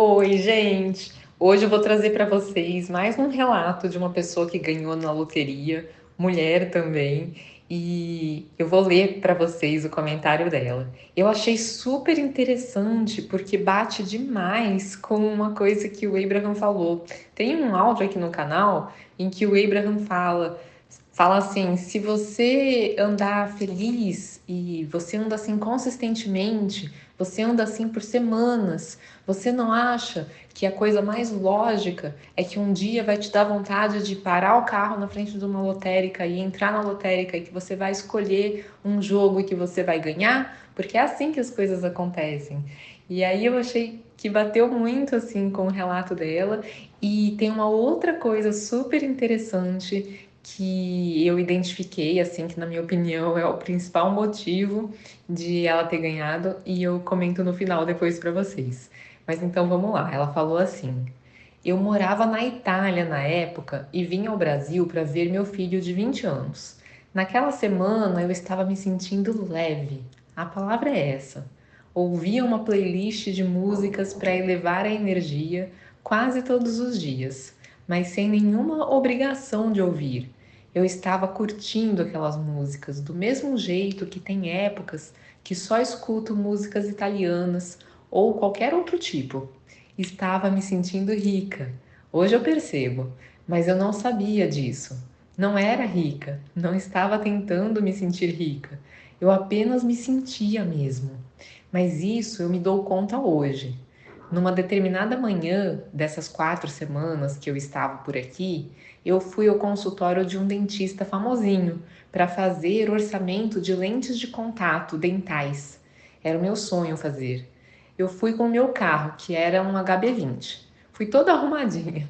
Oi, gente! Hoje eu vou trazer para vocês mais um relato de uma pessoa que ganhou na loteria, mulher também, e eu vou ler para vocês o comentário dela. Eu achei super interessante porque bate demais com uma coisa que o Abraham falou. Tem um áudio aqui no canal em que o Abraham fala assim: se você andar feliz e você anda assim consistentemente, você anda assim por semanas, você não acha que a coisa mais lógica é que um dia vai te dar vontade de parar o carro na frente de uma lotérica e entrar na lotérica e que você vai escolher um jogo e que você vai ganhar? Porque é assim que as coisas acontecem. E aí eu achei que bateu muito assim com o relato dela. E tem uma outra coisa super interessante que eu identifiquei, assim, que na minha opinião é o principal motivo de ela ter ganhado, e eu comento no final depois para vocês. Mas então vamos lá. Ela falou assim: eu morava na Itália na época e vim ao Brasil para ver meu filho de 20 anos. Naquela semana eu estava me sentindo leve. A palavra é essa. Ouvia uma playlist de músicas para elevar a energia quase todos os dias, mas sem nenhuma obrigação de ouvir. Eu estava curtindo aquelas músicas do mesmo jeito que tem épocas que só escuto músicas italianas ou qualquer outro tipo. Estava me sentindo rica. Hoje eu percebo, mas eu não sabia disso. Não era rica, não estava tentando me sentir rica. Eu apenas me sentia mesmo. Mas isso eu me dou conta hoje. Numa determinada manhã dessas 4 semanas que eu estava por aqui, eu fui ao consultório de um dentista famosinho para fazer orçamento de lentes de contato dentais. Era o meu sonho fazer. Eu fui com o meu carro, que era um HB20. Fui toda arrumadinha.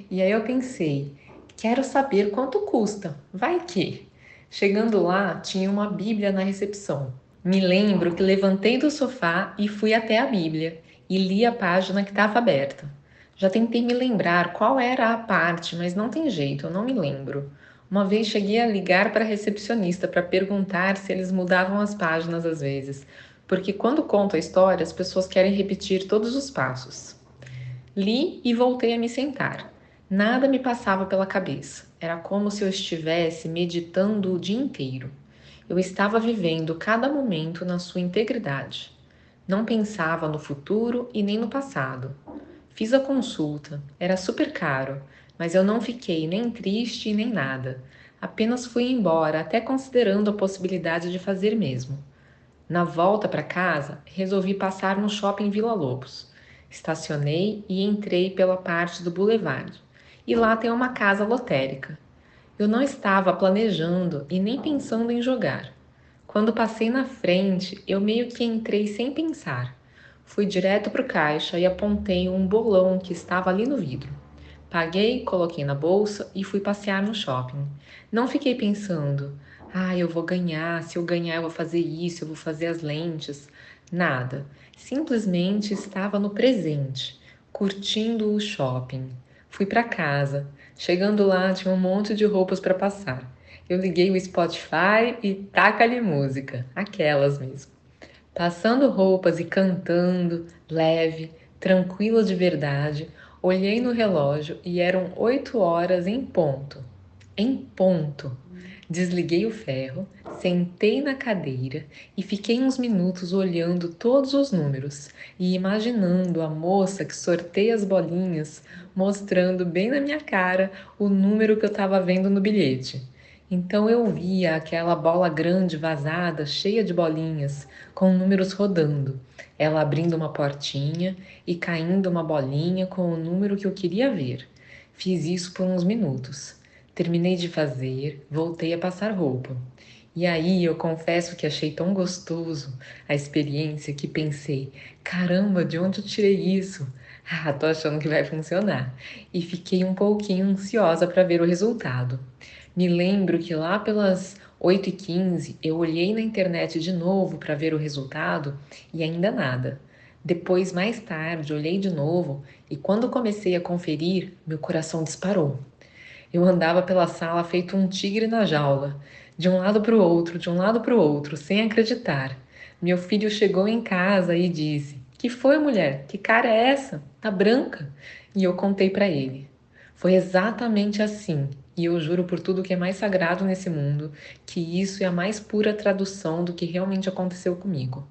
E aí eu pensei, quero saber quanto custa. Vai que. Chegando lá, tinha uma Bíblia na recepção. Me lembro que levantei do sofá e fui até a Bíblia e li a página que estava aberta. Já tentei me lembrar qual era a parte, mas não tem jeito, eu não me lembro. Uma vez cheguei a ligar para a recepcionista para perguntar se eles mudavam as páginas às vezes, porque quando conto a história as pessoas querem repetir todos os passos. Li e voltei a me sentar. Nada me passava pela cabeça. Era como se eu estivesse meditando o dia inteiro. Eu estava vivendo cada momento na sua integridade. Não pensava no futuro e nem no passado. Fiz a consulta, era super caro, mas eu não fiquei nem triste nem nada. Apenas fui embora, até considerando a possibilidade de fazer mesmo. Na volta para casa, resolvi passar no shopping Vila Lobos. Estacionei e entrei pela parte do boulevard. E lá tem uma casa lotérica. Eu não estava planejando e nem pensando em jogar. Quando passei na frente, eu meio que entrei sem pensar. Fui direto para o caixa e apontei um bolão que estava ali no vidro. Paguei, coloquei na bolsa e fui passear no shopping. Não fiquei pensando, eu vou ganhar, se eu ganhar eu vou fazer isso, eu vou fazer as lentes. Nada. Simplesmente estava no presente, curtindo o shopping. Fui para casa. Chegando lá, tinha um monte de roupas para passar. Eu liguei o Spotify e taca-lhe música, aquelas mesmo. Passando roupas e cantando, leve, tranquila de verdade, olhei no relógio e eram 8 horas em ponto. Em ponto. Desliguei o ferro, sentei na cadeira e fiquei uns minutos olhando todos os números e imaginando a moça que sorteia as bolinhas mostrando bem na minha cara o número que eu estava vendo no bilhete. Então eu via aquela bola grande vazada, cheia de bolinhas, com números rodando. Ela abrindo uma portinha e caindo uma bolinha com o número que eu queria ver. Fiz isso por uns minutos. Terminei de fazer, voltei a passar roupa. E aí eu confesso que achei tão gostoso a experiência que pensei: caramba, de onde eu tirei isso? Tô achando que vai funcionar. E fiquei um pouquinho ansiosa para ver o resultado. Me lembro que lá pelas 8h15 eu olhei na internet de novo para ver o resultado e ainda nada. Depois, mais tarde, olhei de novo e quando comecei a conferir, meu coração disparou. Eu andava pela sala feito um tigre na jaula, de um lado para o outro, de um lado para o outro, sem acreditar. Meu filho chegou em casa e disse: Que foi, mulher? Que cara é essa? Tá branca? E eu contei pra ele. Foi exatamente assim. E eu juro por tudo que é mais sagrado nesse mundo, que isso é a mais pura tradução do que realmente aconteceu comigo.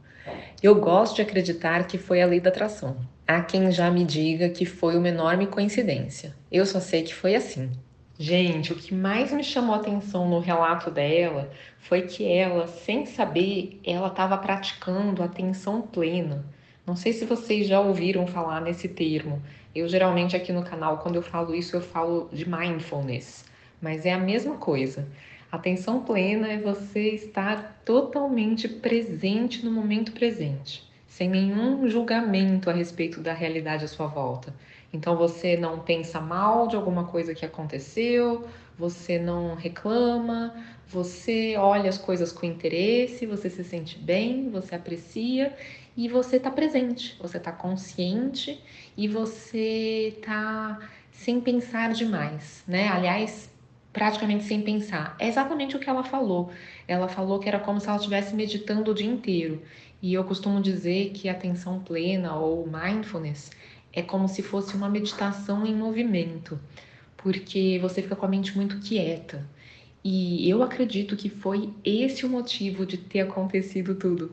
Eu gosto de acreditar que foi a lei da atração. Há quem já me diga que foi uma enorme coincidência. Eu só sei que foi assim. Gente, o que mais me chamou a atenção no relato dela foi que ela, sem saber, ela estava praticando atenção plena. Não sei se vocês já ouviram falar nesse termo. Eu geralmente aqui no canal, quando eu falo isso, eu falo de mindfulness, mas é a mesma coisa. Atenção plena é você estar totalmente presente no momento presente, sem nenhum julgamento a respeito da realidade à sua volta. Então você não pensa mal de alguma coisa que aconteceu, você não reclama, você olha as coisas com interesse, você se sente bem, você aprecia e você está presente, você está consciente e você está sem pensar demais, né? Aliás, praticamente sem pensar. É exatamente o que ela falou. Ela falou que era como se ela estivesse meditando o dia inteiro. E eu costumo dizer que a atenção plena ou mindfulness é como se fosse uma meditação em movimento, porque você fica com a mente muito quieta. E eu acredito que foi esse o motivo de ter acontecido tudo.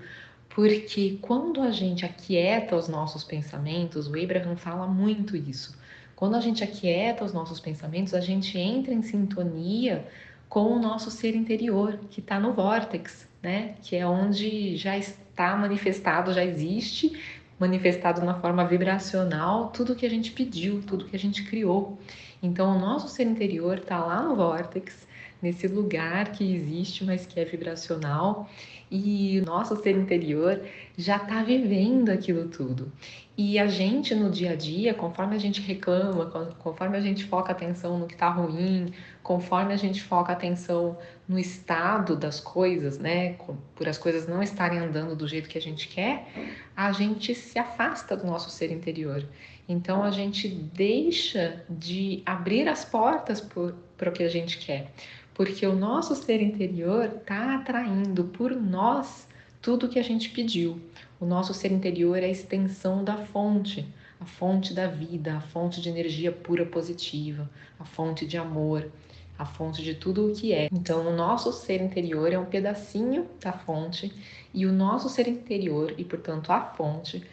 Porque quando a gente aquieta os nossos pensamentos, o Abraham fala muito isso. Quando a gente aquieta os nossos pensamentos, a gente entra em sintonia com o nosso ser interior, que está no vórtex, né? Que é onde já está manifestado, já existe manifestado na forma vibracional tudo que a gente pediu, tudo que a gente criou. Então, o nosso ser interior está lá no vórtex, nesse lugar que existe, mas que é vibracional, e o nosso ser interior já está vivendo aquilo tudo. E a gente no dia a dia, conforme a gente reclama, conforme a gente foca a atenção no que está ruim, conforme a gente foca a atenção no estado das coisas, né, por as coisas não estarem andando do jeito que a gente quer, a gente se afasta do nosso ser interior. Então a gente deixa de abrir as portas para o que a gente quer, porque o nosso ser interior está atraindo por nós tudo que a gente pediu. O nosso ser interior é a extensão da fonte, a fonte da vida, a fonte de energia pura positiva, a fonte de amor, a fonte de tudo o que é. Então, o nosso ser interior é um pedacinho da fonte e o nosso ser interior e, portanto, a fonte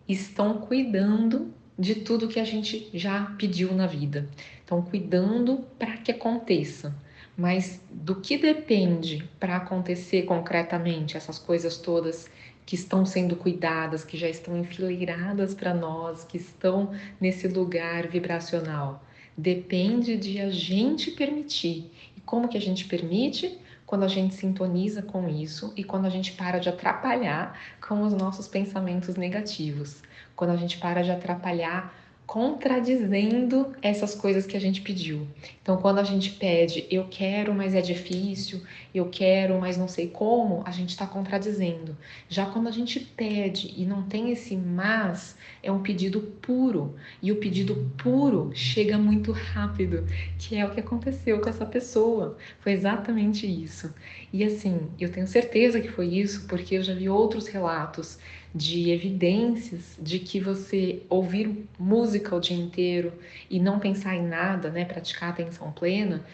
estão cuidando de tudo que a gente já pediu na vida. Estão cuidando para que aconteça. Mas do que depende para acontecer concretamente essas coisas todas que estão sendo cuidadas, que já estão enfileiradas para nós, que estão nesse lugar vibracional? Depende de a gente permitir. E como que a gente permite? Quando a gente sintoniza com isso e quando a gente para de atrapalhar com os nossos pensamentos negativos, quando a gente para de atrapalhar contradizendo essas coisas que a gente pediu. Então, quando a gente pede, eu quero, mas é difícil, eu quero, mas não sei como, a gente está contradizendo. Já quando a gente pede e não tem esse mas, é um pedido puro. E o pedido puro chega muito rápido, que é o que aconteceu com essa pessoa. Foi exatamente isso. E assim, eu tenho certeza que foi isso, porque eu já vi outros relatos de evidências de que você ouvir música o dia inteiro e não pensar em nada, né, praticar atenção plena,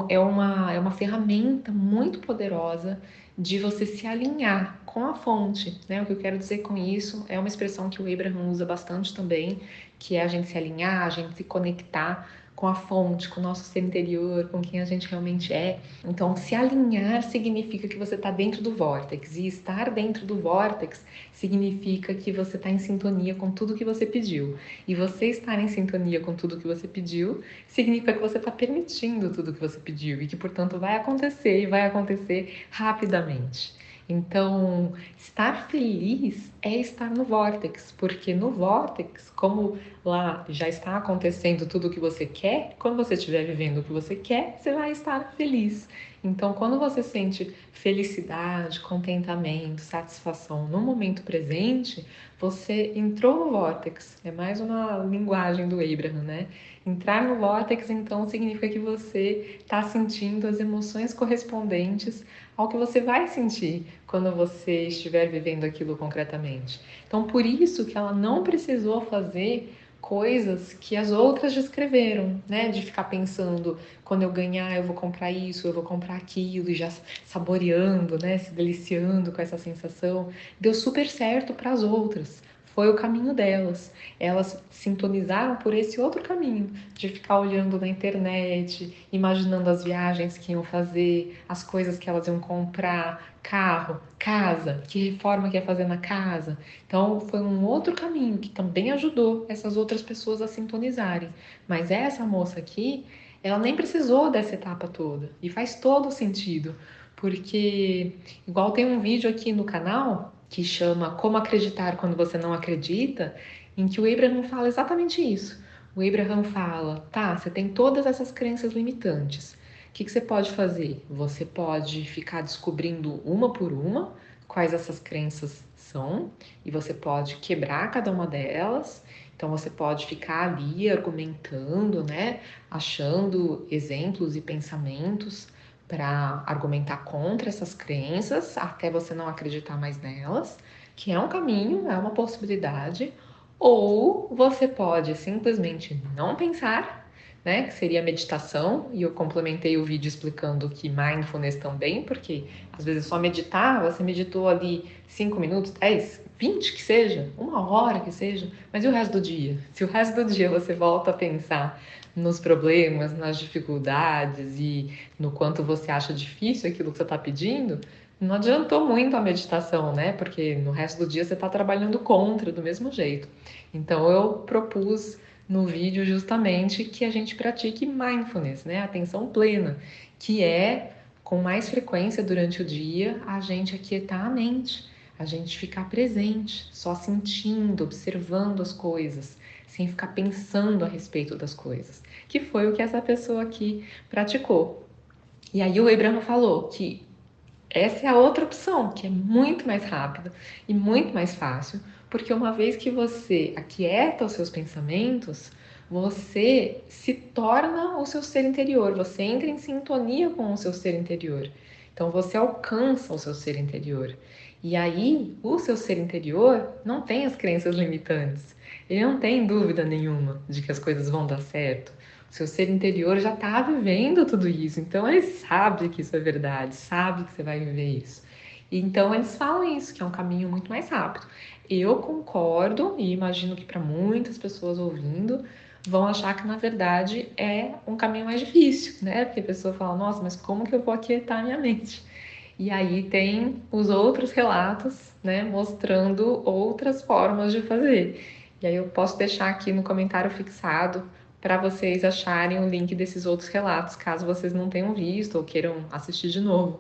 é uma ferramenta muito poderosa de você se alinhar com a fonte, né? O que eu quero dizer com isso é uma expressão que o Abraham usa bastante também, que é a gente se alinhar, a gente se conectar com a fonte, com o nosso ser interior, com quem a gente realmente é. Então, se alinhar significa que você está dentro do vórtex, e estar dentro do vórtex significa que você está em sintonia com tudo que você pediu. E você estar em sintonia com tudo que você pediu significa que você está permitindo tudo que você pediu e que, portanto, vai acontecer e vai acontecer rapidamente. Então, estar feliz é estar no vórtex, porque no vórtex, como lá já está acontecendo tudo o que você quer, quando você estiver vivendo o que você quer, você vai estar feliz. Então, quando você sente felicidade, contentamento, satisfação no momento presente, você entrou no vórtex. É mais uma linguagem do Abraham, né? Entrar no vórtex, então, significa que você está sentindo as emoções correspondentes ao que você vai sentir quando você estiver vivendo aquilo concretamente. Então, por isso que ela não precisou fazer coisas que as outras descreveram, né? De ficar pensando, quando eu ganhar, eu vou comprar isso, eu vou comprar aquilo, e já saboreando, né? Se deliciando com essa sensação. Deu super certo para as outras. Foi o caminho delas. Elas sintonizaram por esse outro caminho, de ficar olhando na internet, imaginando as viagens que iam fazer, as coisas que elas iam comprar, carro, casa, que reforma que ia fazer na casa. Então, foi um outro caminho que também ajudou essas outras pessoas a sintonizarem. Mas essa moça aqui, ela nem precisou dessa etapa toda. E faz todo sentido, porque, igual tem um vídeo aqui no canal que chama Como Acreditar Quando Você Não Acredita, em que o Abraham fala exatamente isso. O Abraham fala: tá, você tem todas essas crenças limitantes. O que você pode fazer? Você pode ficar descobrindo uma por uma quais essas crenças são, e você pode quebrar cada uma delas. Então você pode ficar ali argumentando, né, achando exemplos e pensamentos para argumentar contra essas crenças até você não acreditar mais nelas, que é um caminho, é uma possibilidade. Ou você pode simplesmente não pensar, né, que seria meditação, e eu complementei o vídeo explicando que mindfulness também, porque às vezes só meditar, você meditou ali 5 minutos, 10, 20 que seja, 1 hora que seja, mas e o resto do dia? Se o resto do dia você volta a pensar nos problemas, nas dificuldades e no quanto você acha difícil aquilo que você está pedindo, não adiantou muito a meditação, né? Porque no resto do dia você está trabalhando contra do mesmo jeito. Então eu propus no vídeo justamente que a gente pratique mindfulness, né? Atenção plena, que é com mais frequência durante o dia a gente aquietar a mente, a gente ficar presente, só sentindo, observando as coisas, sem ficar pensando a respeito das coisas, que foi o que essa pessoa aqui praticou. E aí o Abraham falou que essa é a outra opção, que é muito mais rápida e muito mais fácil, porque uma vez que você aquieta os seus pensamentos, você se torna o seu ser interior, você entra em sintonia com o seu ser interior. Então você alcança o seu ser interior. E aí, o seu ser interior não tem as crenças limitantes. Ele não tem dúvida nenhuma de que as coisas vão dar certo. O seu ser interior já está vivendo tudo isso, então ele sabe que isso é verdade, sabe que você vai viver isso. Então eles falam isso, que é um caminho muito mais rápido. Eu concordo e imagino que para muitas pessoas ouvindo vão achar que na verdade é um caminho mais difícil, né? Porque a pessoa fala: nossa, mas como que eu vou aquietar a minha mente? E aí tem os outros relatos, né, mostrando outras formas de fazer. E aí eu posso deixar aqui no comentário fixado para vocês acharem o link desses outros relatos, caso vocês não tenham visto ou queiram assistir de novo.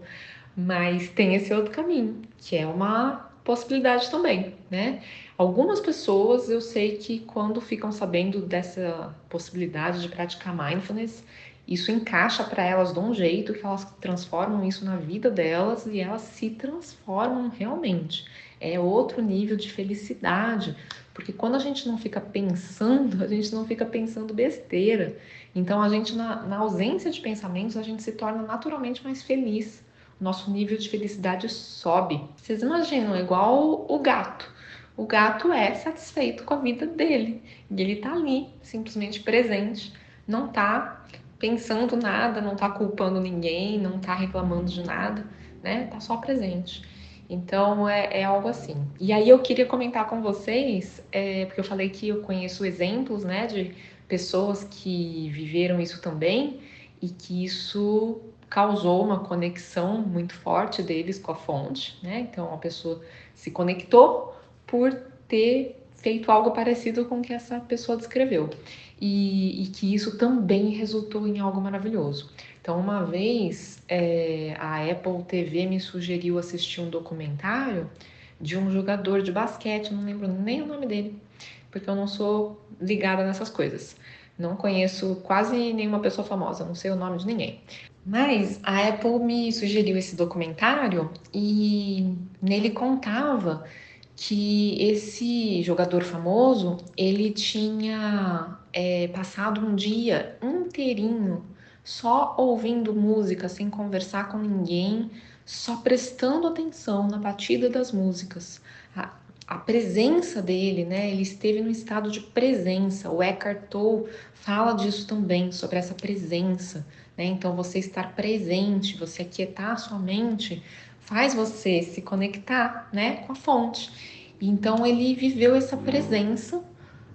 Mas tem esse outro caminho, que é uma possibilidade também, né? Algumas pessoas eu sei que quando ficam sabendo dessa possibilidade de praticar mindfulness, isso encaixa para elas de um jeito que elas transformam isso na vida delas e elas se transformam realmente. É outro nível de felicidade, porque quando a gente não fica pensando, a gente não fica pensando besteira. Então a gente, na ausência de pensamentos, a gente se torna naturalmente mais feliz. Nosso nível de felicidade sobe. Vocês imaginam, é igual o gato. O gato é satisfeito com a vida dele. E ele tá ali, simplesmente presente. Não tá pensando nada, não tá culpando ninguém, não tá reclamando de nada, né? Tá só presente. Então é algo assim. E aí eu queria comentar com vocês, porque eu falei que eu conheço exemplos, né, de pessoas que viveram isso também e que isso causou uma conexão muito forte deles com a fonte, né? Então a pessoa se conectou por ter feito algo parecido com o que essa pessoa descreveu. E que isso também resultou em algo maravilhoso. Então, uma vez a Apple TV me sugeriu assistir um documentário de um jogador de basquete, não lembro nem o nome dele, porque eu não sou ligada nessas coisas. Não conheço quase nenhuma pessoa famosa, não sei o nome de ninguém. Mas a Apple me sugeriu esse documentário e nele contava que esse jogador famoso, ele tinha passado um dia inteirinho só ouvindo música, sem conversar com ninguém, só prestando atenção na batida das músicas. A, a presença dele, né? Ele esteve num estado de presença. O Eckhart Tolle fala disso também, sobre essa presença, né? Então, você estar presente, você aquietar a sua mente, faz você se conectar, né, com a fonte. Então ele viveu essa presença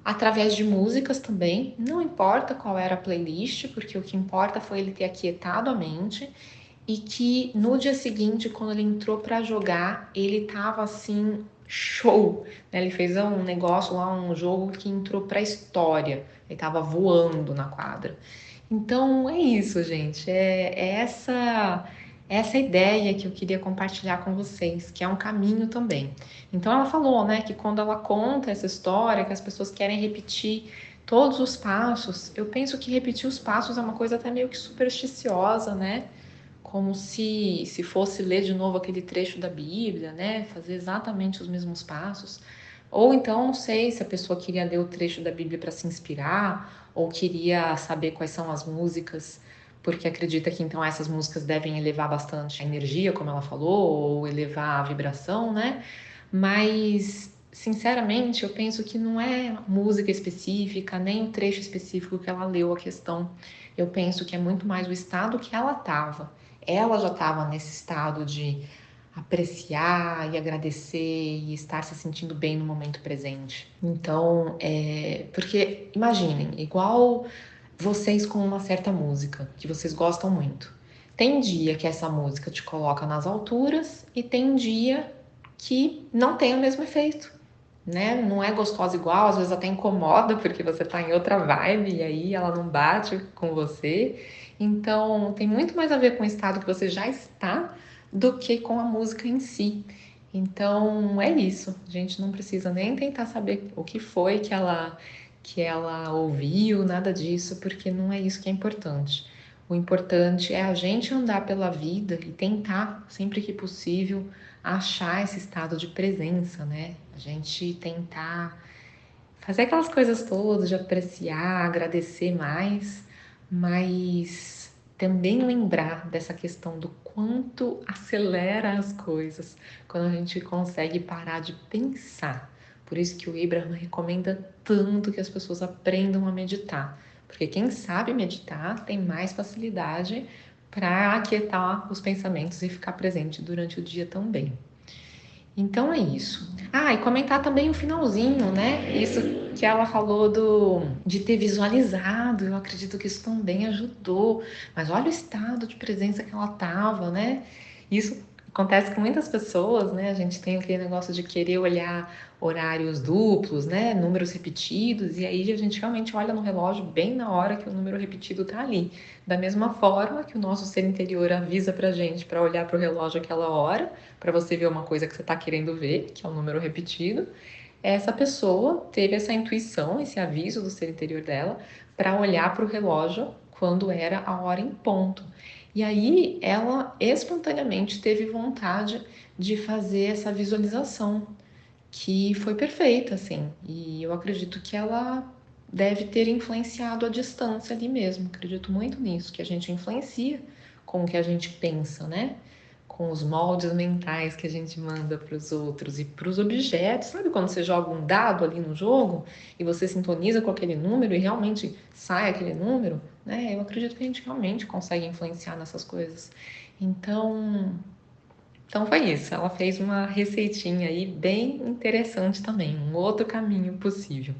através de músicas também, não importa qual era a playlist, porque o que importa foi ele ter aquietado a mente e que no dia seguinte, quando ele entrou para jogar, ele tava assim, show, né? Ele fez um negócio lá, um jogo que entrou para a história, ele tava voando na quadra. Então é isso, gente. É essa ideia que eu queria compartilhar com vocês, que é um caminho também. Então ela falou, né, que quando ela conta essa história, que as pessoas querem repetir todos os passos, eu penso que repetir os passos é uma coisa até meio que supersticiosa, né? Como se fosse ler de novo aquele trecho da Bíblia, né? Fazer exatamente os mesmos passos. Ou então, não sei se a pessoa queria ler o trecho da Bíblia para se inspirar, ou queria saber quais são as músicas, porque acredita que então essas músicas devem elevar bastante a energia, como ela falou, ou elevar a vibração, né? Mas, sinceramente, eu penso que não é música específica, nem o trecho específico que ela leu a questão. Eu penso que é muito mais o estado que ela estava. Ela já estava nesse estado de apreciar e agradecer e estar se sentindo bem no momento presente. Então, porque imaginem, igual vocês com uma certa música que vocês gostam muito. Tem dia que essa música te coloca nas alturas e tem dia que não tem o mesmo efeito, né? Não é gostosa igual, às vezes até incomoda porque você tá em outra vibe e aí ela não bate com você. Então, tem muito mais a ver com o estado que você já está do que com a música em si. Então, é isso. A gente não precisa nem tentar saber o que foi que ela ouviu, nada disso, porque não é isso que é importante. O importante é a gente andar pela vida e tentar, sempre que possível, achar esse estado de presença, né? A gente tentar fazer aquelas coisas todas, de apreciar, agradecer mais, mas também lembrar dessa questão do quanto acelera as coisas quando a gente consegue parar de pensar. Por isso que o Abraham recomenda tanto que as pessoas aprendam a meditar, porque quem sabe meditar tem mais facilidade para aquietar os pensamentos e ficar presente durante o dia também. Então é isso. Ah, e comentar também o finalzinho, né? Isso que ela falou de ter visualizado, eu acredito que isso também ajudou. Mas olha o estado de presença que ela tava, né? Isso acontece com muitas pessoas, né? A gente tem aquele negócio de querer olhar horários duplos, né? Números repetidos, e aí a gente realmente olha no relógio bem na hora que o número repetido tá ali. Da mesma forma que o nosso ser interior avisa pra gente para olhar para o relógio aquela hora, para você ver uma coisa que você está querendo ver, que é um número repetido, essa pessoa teve essa intuição, esse aviso do ser interior dela, para olhar para o relógio quando era a hora em ponto. E aí ela espontaneamente teve vontade de fazer essa visualização, que foi perfeita, assim. E eu acredito que ela deve ter influenciado a distância ali mesmo. Acredito muito nisso, que a gente influencia com o que a gente pensa, né? Com os moldes mentais que a gente manda para os outros e para os objetos. Sabe quando você joga um dado ali no jogo e você sintoniza com aquele número e realmente sai aquele número, né? Eu acredito que a gente realmente consegue influenciar nessas coisas. Então foi isso. Ela fez uma receitinha aí bem interessante também, um outro caminho possível.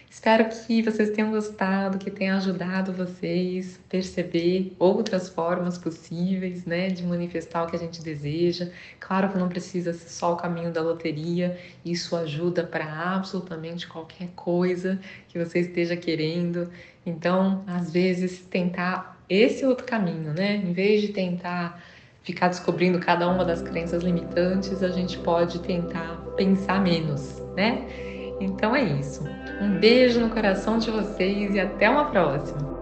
Espero que vocês tenham gostado, que tenha ajudado vocês a perceber outras formas possíveis, né, de manifestar o que a gente deseja. Claro que não precisa ser só o caminho da loteria, isso ajuda para absolutamente qualquer coisa que você esteja querendo. Então, às vezes, tentar esse outro caminho, né, em vez de tentar ficar descobrindo cada uma das crenças limitantes, a gente pode tentar pensar menos, né? Então é isso. Um beijo no coração de vocês e até uma próxima!